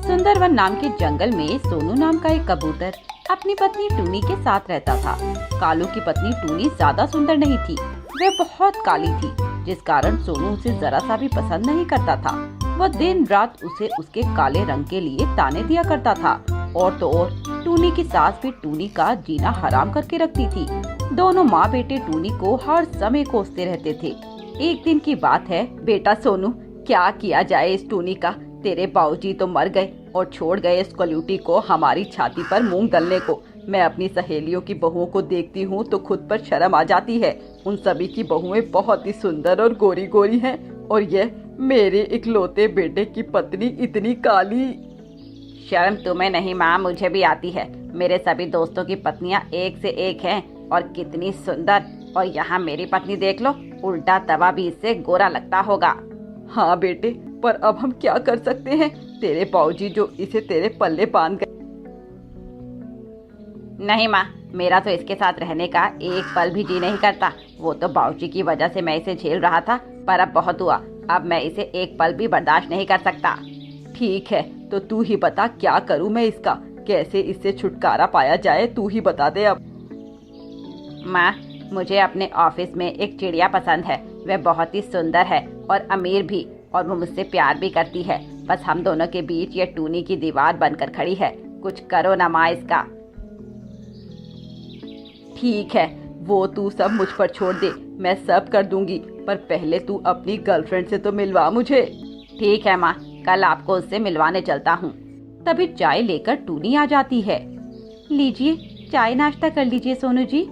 सुंदरवन नाम के जंगल में सोनू नाम का एक कबूतर अपनी पत्नी टूनी के साथ रहता था। कालू की पत्नी टूनी ज्यादा सुंदर नहीं थी, वह बहुत काली थी, जिस कारण सोनू उसे जरा सा भी पसंद नहीं करता था। वह दिन रात उसे उसके काले रंग के लिए ताने दिया करता था। और तो और टूनी की सास भी टूनी का जीना हराम करके रखती थी। दोनों माँ बेटे टूनी को हर समय कोसते रहते थे। एक दिन की बात है, बेटा सोनू, क्या किया जाए इस टूनी का। तेरे बाबूजी तो मर गए और छोड़ गए इस कलयूटी को हमारी छाती पर मूंग दलने को। मैं अपनी सहेलियों की बहुओं को देखती हूँ तो खुद पर शर्म आ जाती है। उन सभी की बहुएं बहुत ही सुंदर और गोरी गोरी हैं, और यह मेरे इकलौते बेटे की पत्नी इतनी काली। शर्म तुम्हें नहीं माँ, मुझे भी आती है। मेरे सभी दोस्तों की पत्नियाँ एक से एक हैं और कितनी सुंदर, और यहाँ मेरी पत्नी देख लो, उल्टा तवा भी इससे गोरा लगता होगा। हाँ बेटे, पर अब हम क्या कर सकते हैं। तेरे बाबूजी जो इसे तेरे पल्ले बांध गए। नहीं माँ, मेरा तो इसके साथ रहने का एक पल भी जी नहीं करता। वो तो बाबूजी की वजह से मैं इसे झेल रहा था, पर अब बहुत हुआ। अब मैं इसे एक पल भी बर्दाश्त नहीं कर सकता। ठीक है, तो तू ही बता क्या करूँ मैं इसका, कैसे इससे छुटकारा पाया जाए, तू ही बता दे अब। माँ, मुझे अपने ऑफिस में एक चिड़िया पसंद है। वह बहुत ही सुंदर है और अमीर भी, और वो मुझसे प्यार भी करती है। बस हम दोनों के बीच ये टूनी की दीवार बनकर खड़ी है। कुछ करो ना माँ इसका। ठीक है, वो तू सब मुझ पर छोड़ दे, मैं सब कर दूंगी, पर पहले तू अपनी गर्लफ्रेंड से तो मिलवा मुझे। ठीक है माँ, कल आपको उससे मिलवाने चलता हूँ। तभी चाय लेकर टूनी आ जाती है। लीजिए, चाय नाश्ता कर लीजिए सोनू जी।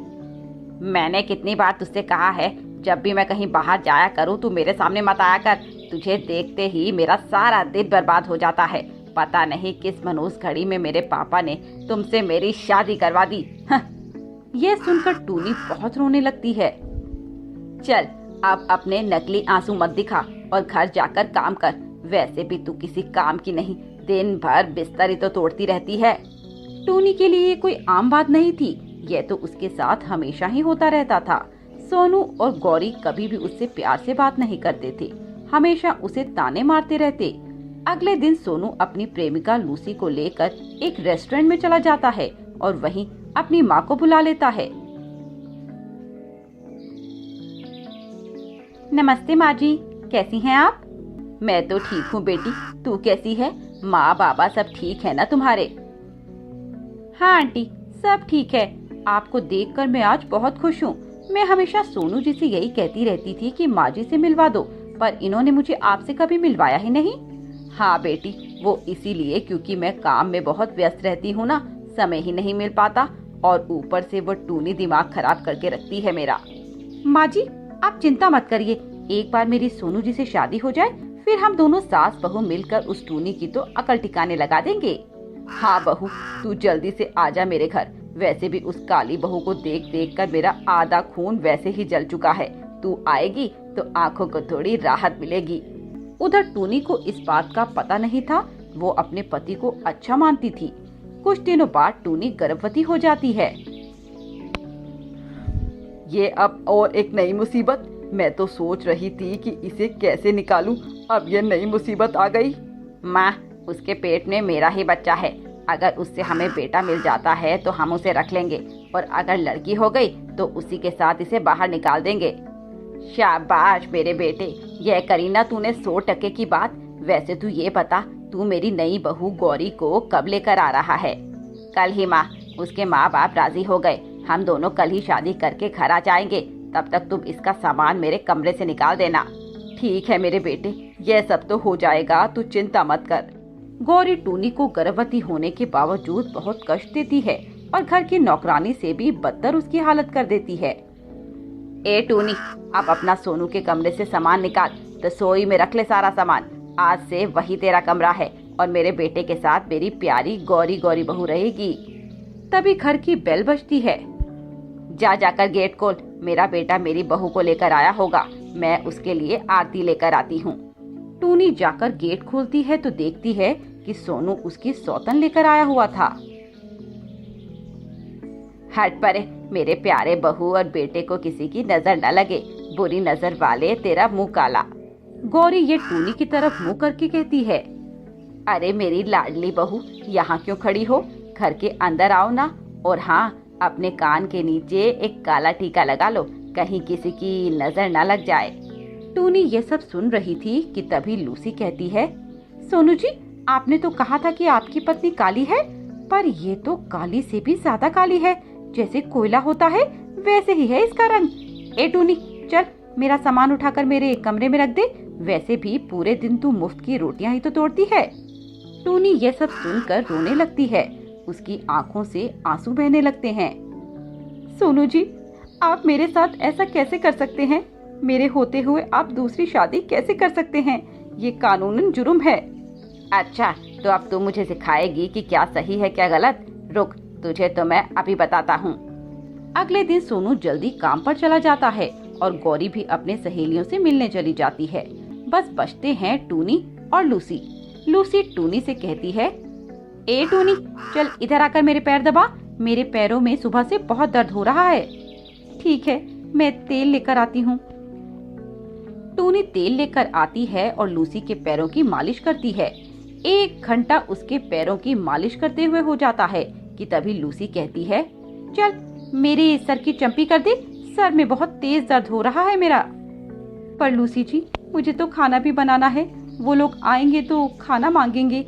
मैंने कितनी बार तुझसे कहा है, जब भी मैं कहीं बाहर जाया करूँ तू मेरे सामने मत आया कर। तुझे देखते ही मेरा सारा दिन बर्बाद हो जाता है। पता नहीं किस मनहूस घड़ी में मेरे पापा ने तुमसे मेरी शादी करवा दी। यह सुनकर टूनी बहुत रोने लगती है। चल, अब अपने नकली आंसू मत दिखा और घर जाकर काम कर। वैसे भी तू किसी काम की नहीं, दिन भर बिस्तर ही तो तोड़ती रहती है। टूनी के लिए ये कोई आम बात नहीं थी, यह तो उसके साथ हमेशा ही होता रहता था। सोनू और गौरी कभी भी उससे प्यार से बात नहीं करते थे, हमेशा उसे ताने मारते रहते। अगले दिन सोनू अपनी प्रेमिका लूसी को लेकर एक रेस्टोरेंट में चला जाता है और वहीं अपनी माँ को बुला लेता है। नमस्ते माँ जी, कैसी हैं आप? मैं तो ठीक हूँ बेटी, तू कैसी है? माँ बाबा सब ठीक है ना तुम्हारे? हाँ आंटी, सब ठीक है। आपको देखकर मैं आज बहुत खुश हूँ। मैं हमेशा सोनू जी से यही कहती रहती थी कि माँ जी से मिलवा दो, पर इन्होंने मुझे आपसे कभी मिलवाया ही नहीं। हाँ बेटी, वो इसीलिए क्योंकि मैं काम में बहुत व्यस्त रहती हूँ ना, समय ही नहीं मिल पाता, और ऊपर से वो टूनी दिमाग खराब करके रखती है मेरा। माँ जी, आप चिंता मत करिए, एक बार मेरी सोनू जी से शादी हो जाए, फिर हम दोनों सास बहू मिलकर उस टूनी की तो अकल ठिकाने लगा देंगे। हाँ बहू, तू जल्दी से आजा मेरे घर। वैसे भी उस काली बहू को देख देख कर मेरा आधा खून वैसे ही जल चुका है। तू आएगी तो आंखों को थोड़ी राहत मिलेगी। उधर टूनी को इस बात का पता नहीं था, वो अपने पति को अच्छा मानती थी। कुछ दिनों बाद टूनी गर्भवती हो जाती है। ये अब और एक नई मुसीबत। मैं तो सोच रही थी कि इसे कैसे निकालूं, अब ये नई मुसीबत आ गई। माँ, उसके पेट में मेरा ही बच्चा है। अगर उससे हमें बेटा मिल जाता है तो हम उसे रख लेंगे, और अगर लड़की हो गई तो उसी के साथ इसे बाहर निकाल देंगे। शाबाश मेरे बेटे, यह करी ना तूने 100% की बात। वैसे तू ये बता, तू मेरी नई बहू गौरी को कब लेकर आ रहा है? कल ही माँ, उसके माँ बाप राजी हो गए। हम दोनों कल ही शादी करके घर आ जाएंगे। तब तक तुम इसका सामान मेरे कमरे से निकाल देना। ठीक है मेरे बेटे, यह सब तो हो जाएगा, तू चिंता मत कर। गौरी टूनी को गर्भवती होने के बावजूद बहुत कष्ट देती है और घर की नौकरानी से भी बदतर उसकी हालत कर देती है। ए टूनी, अब अपना सोनू के कमरे से सामान निकाल, रसोई में रख ले सारा सामान। आज से वही तेरा कमरा है और मेरे बेटे के साथ मेरी प्यारी गौरी गौरी बहू रहेगी। तभी घर की बेल बजती है। जा जाकर गेट खोल, मेरा बेटा मेरी बहू को लेकर आया होगा। मैं उसके लिए आरती लेकर आती हूँ। टूनी जाकर गेट खोलती है तो देखती है कि सोनू उसकी सौतन लेकर आया हुआ था। हट परे, मेरे प्यारे बहू और बेटे को किसी की नजर न लगे, बुरी नजर वाले तेरा मुंह काला। गौरी ये टूनी की तरफ मुंह करके कहती है। अरे मेरी लाडली बहू, यहाँ क्यों खड़ी हो? घर के अंदर आओ ना। और हाँ, अपने कान के नीचे एक काला टीका लगा लो, कहीं किसी की नजर ना लग जाए। टूनी ये सब सुन रही थी कि तभी लूसी कहती है, सोनू जी, आपने तो कहा था कि आपकी पत्नी काली है, पर ये तो काली से भी ज्यादा काली है। जैसे कोयला होता है वैसे ही है इसका रंग। ए टूनी, चल मेरा सामान उठाकर मेरे कमरे में रख दे। वैसे भी पूरे दिन तू मुफ्त की रोटियां ही तो तोड़ती है। टूनी ये सब सुनकर रोने लगती है। उसकी आंखों से आंसू बहने लगते हैं। सोनू जी, आप मेरे साथ ऐसा कैसे कर सकते हैं? मेरे होते हुए आप दूसरी शादी कैसे कर सकते हैं? ये कानूनन जुर्म है। अच्छा, तो अब तू मुझे सिखाएगी कि क्या सही है क्या गलत? रुक, तुझे तो मैं अभी बताता हूँ। अगले दिन सोनू जल्दी काम पर चला जाता है और गौरी भी अपने सहेलियों से मिलने चली जाती है। बस बचते हैं टूनी और लूसी। लूसी टूनी से कहती है, ए टूनी, चल इधर आकर मेरे पैर दबा। मेरे पैरों में सुबह से बहुत दर्द हो रहा है। ठीक है, मैं तेल लेकर आती हूँ। टूनी तेल लेकर आती है और लूसी के पैरों की मालिश करती है। 1 घंटा उसके पैरों की मालिश करते हुए हो जाता है कि तभी लूसी कहती है, चल मेरे सर की चंपी कर दे, सर में बहुत तेज दर्द हो रहा है मेरा। पर लूसी जी, मुझे तो खाना भी बनाना है। वो लोग आएंगे तो खाना मांगेंगे।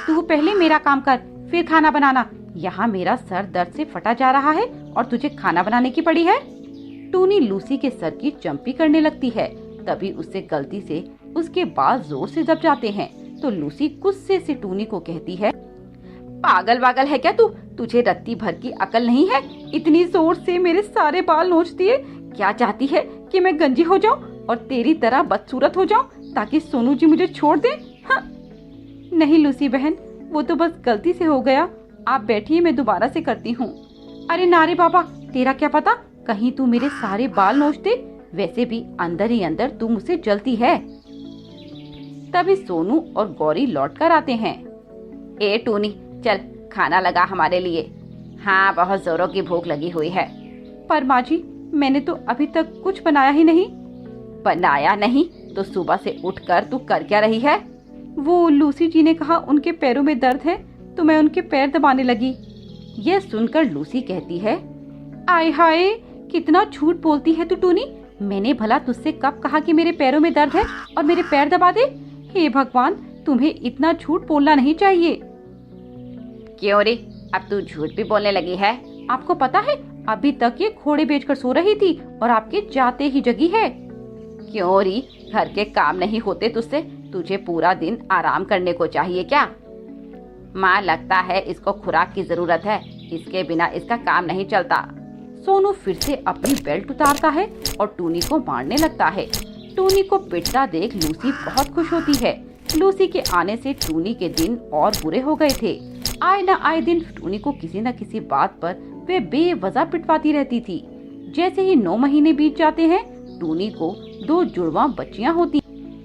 तू पहले मेरा काम कर, फिर खाना बनाना। यहाँ मेरा सर दर्द से फटा जा रहा है और तुझे खाना बनाने की पड़ी है। टूनी लूसी के सर की चंपी करने लगती है। तभी उससे गलती से उसके बाल जोर से दब जाते हैं। तो लूसी गुस्से से टूनी को कहती है, पागल वागल है क्या तू? तुझे रत्ती भर की अकल नहीं है? इतनी जोर से मेरे सारे बाल नोचती है। क्या चाहती है कि मैं गंजी हो जाऊं और तेरी तरह बदसूरत हो जाऊं ताकि सोनू जी मुझे छोड़ दे? हाँ। नहीं लूसी बहन, वो तो बस गलती से हो गया। आप बैठिए, मैं दोबारा से करती हूँ। अरे नारे बाबा, तेरा क्या पता, कहीं तू मेरे सारे बाल नोच दे। वैसे भी अंदर ही अंदर तू मुझसे जलती है। तभी सोनू और गौरी लौट कर आते हैं। ए टूनी, चल खाना लगा हमारे लिए। हाँ, बहुत जोरों की भूख लगी हुई है। पर माँ जी, मैंने तो अभी तक कुछ बनाया ही नहीं। बनाया नहीं तो सुबह से उठकर तू कर क्या रही है? वो लूसी जी ने कहा उनके पैरों में दर्द है, तो मैं उनके पैर दबाने लगी। यह सुनकर लूसी कहती है, आय हाय, कितना झूठ बोलती है तू टूनी। मैंने भला तुझसे कब कहा कि मेरे पैरों में दर्द है और मेरे पैर दबा दे? हे भगवान, तुम्हें इतना झूठ बोलना नहीं चाहिए। क्यों रे, अब तू झूठ भी बोलने लगी है? आपको पता है, अभी तक ये घोड़े बेचकर सो रही थी और आपके जाते ही जगी है। क्यों री, घर के काम नहीं होते तुझसे? तुझे पूरा दिन आराम करने को चाहिए क्या? माँ, लगता है इसको खुराक की जरूरत है, इसके बिना इसका काम नहीं चलता। सोनू फिर से अपनी बेल्ट उतारता है और टूनी को मारने लगता है। टूनी को पिटता देख लूसी बहुत खुश होती है। लूसी के आने से टूनी के दिन और बुरे हो गए थे। आए न आए दिन टूनी को किसी न किसी बात पर वे बेवजह पिटवाती रहती थी। जैसे ही 9 महीने बीत जाते हैं, टूनी को 2 जुड़वा बच्चियां होती।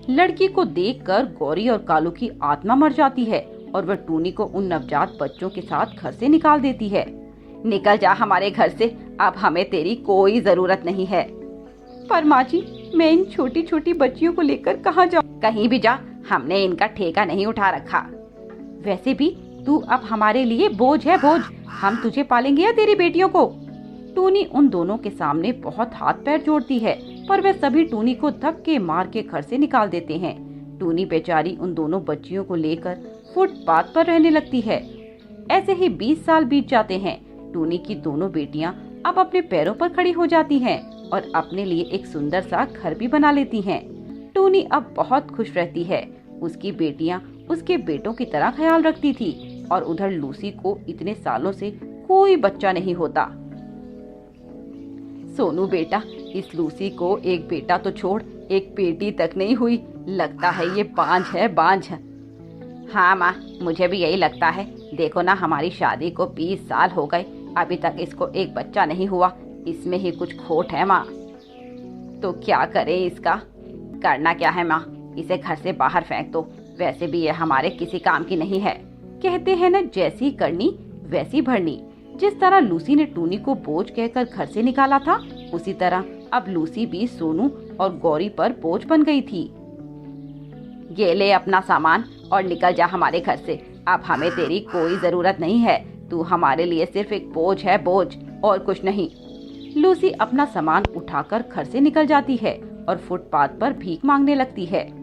लड़की को देखकर गौरी और कालू की आत्मा मर जाती है और वह टूनी को उन नवजात बच्चों के साथ घर से निकाल देती है। निकल जा हमारे घर से, अब हमें तेरी कोई जरूरत नहीं है। पर माँ जी, मैं इन छोटी छोटी बच्चियों को लेकर कहाँ जाऊँ? कहीं भी जा, हमने इनका ठेका नहीं उठा रखा। वैसे भी तू अब हमारे लिए बोझ है, बोझ। हम तुझे पालेंगे या तेरी बेटियों को? टूनी उन दोनों के सामने बहुत हाथ पैर जोड़ती है, पर वे सभी टूनी को धक्के मार के घर से निकाल देते हैं। टूनी बेचारी उन दोनों बच्चियों को लेकर फुटपाथ पर रहने लगती है। ऐसे ही 20 साल बीत जाते हैं। टूनी की दोनों बेटियां अब अपने पैरों पर खड़ी हो जाती हैं और अपने लिए एक सुंदर सा घर भी बना लेती हैं। टूनी अब बहुत खुश रहती है। उसकी बेटियां उसके बेटों की तरह ख्याल रखती थी और उधर लूसी को इतने सालों से कोई बच्चा नहीं होता। सोनू बेटा, इस लूसी को एक बेटा तो छोड़, एक बेटी तक नहीं हुई। लगता है ये बांझ है, बांझ। हाँ माँ, मुझे भी यही लगता है। देखो ना, हमारी शादी को 20 साल हो गए, अभी तक इसको एक बच्चा नहीं हुआ। इसमें ही कुछ खोट है माँ। तो क्या करें इसका? करना क्या है माँ, इसे घर से बाहर फेंक दो। वैसे भी ये हमारे किसी काम की नहीं है। कहते हैं न, जैसी करनी वैसी भरनी। जिस तरह लूसी ने टूनी को बोझ कहकर घर से निकाला था, उसी तरह अब लूसी भी सोनू और गौरी पर बोझ बन गई थी। ये ले अपना सामान और निकल जा हमारे घर से। अब हमें तेरी कोई ज़रूरत नहीं है। तू हमारे लिए सिर्फ एक बोझ है, बोझ, और कुछ नहीं। लूसी अपना सामान उठाकर घर से निकल जाती है और फुटपाथ पर भीख मांगने लगती है।